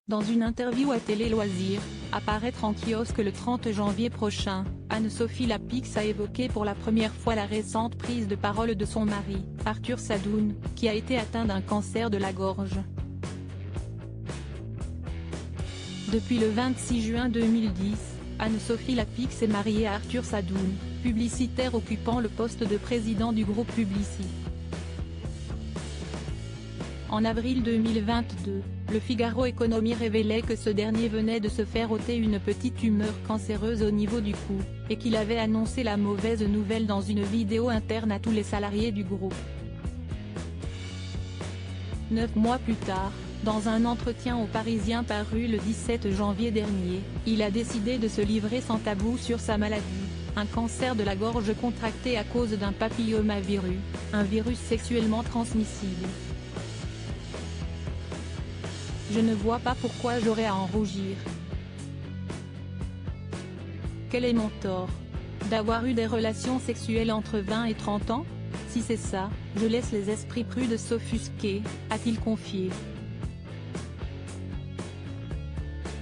Dans une interview à Télé Loisirs, à paraître en kiosque le 30 janvier prochain, Anne-Sophie Lapix a évoqué pour la première fois la récente prise de parole de son mari, Arthur Sadoun, qui a été atteint d'un cancer de la gorge. Depuis le 26 juin 2010, Anne-Sophie Lapix est mariée à Arthur Sadoun, publicitaire occupant le poste de président du groupe Publicis. En avril 2022, Le Figaro Économie révélait que ce dernier venait de se faire ôter une petite tumeur cancéreuse au niveau du cou, et qu'il avait annoncé la mauvaise nouvelle dans une vidéo interne à tous les salariés du groupe. 9 mois plus tard, dans un entretien au Parisien paru le 17 janvier dernier, il a décidé de se livrer sans tabou sur sa maladie, un cancer de la gorge contracté à cause d'un papillomavirus, un virus sexuellement transmissible. Je ne vois pas pourquoi j'aurais à en rougir. Quel est mon tort? D'avoir eu des relations sexuelles entre 20 et 30 ans? Si c'est ça, je laisse les esprits prudes s'offusquer, a-t-il confié.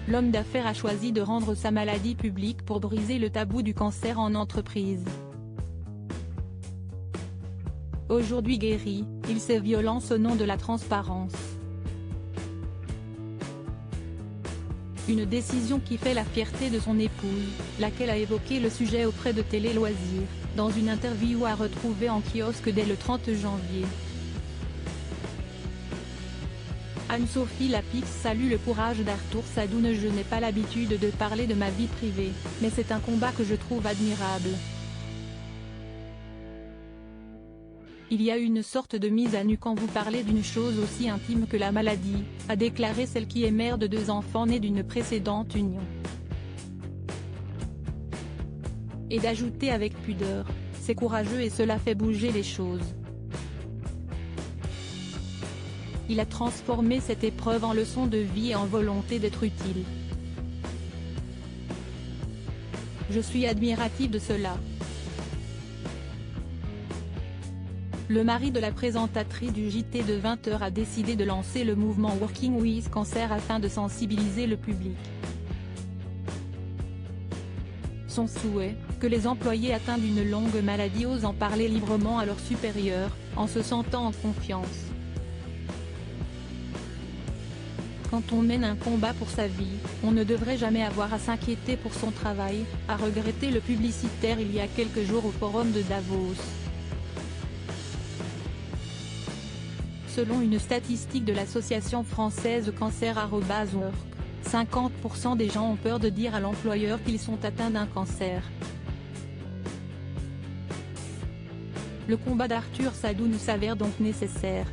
L'homme d'affaires a choisi de rendre sa maladie publique pour briser le tabou du cancer en entreprise. Aujourd'hui guéri, il se violence au nom de la transparence. Une décision qui fait la fierté de son épouse, laquelle a évoqué le sujet auprès de Télé Loisirs, dans une interview à retrouver en kiosque dès le 30 janvier. Anne-Sophie Lapix salue le courage d'Arthur Sadoun. Je n'ai pas l'habitude de parler de ma vie privée, mais c'est un combat que je trouve admirable. Il y a une sorte de mise à nu quand vous parlez d'une chose aussi intime que la maladie, a déclaré celle qui est mère de 2 enfants nés d'une précédente union. Et d'ajouter avec pudeur, c'est courageux et cela fait bouger les choses. Il a transformé cette épreuve en leçon de vie et en volonté d'être utile. Je suis admirative de cela. Le mari de la présentatrice du JT de 20h a décidé de lancer le mouvement Working with Cancer afin de sensibiliser le public. Son souhait, que les employés atteints d'une longue maladie osent en parler librement à leurs supérieurs, en se sentant en confiance. Quand on mène un combat pour sa vie, on ne devrait jamais avoir à s'inquiéter pour son travail, a regretté le publicitaire il y a quelques jours au forum de Davos. Selon une statistique de l'association française Cancer@Work, 50% des gens ont peur de dire à l'employeur qu'ils sont atteints d'un cancer. Le combat d'Arthur Sadoun s'avère donc nécessaire.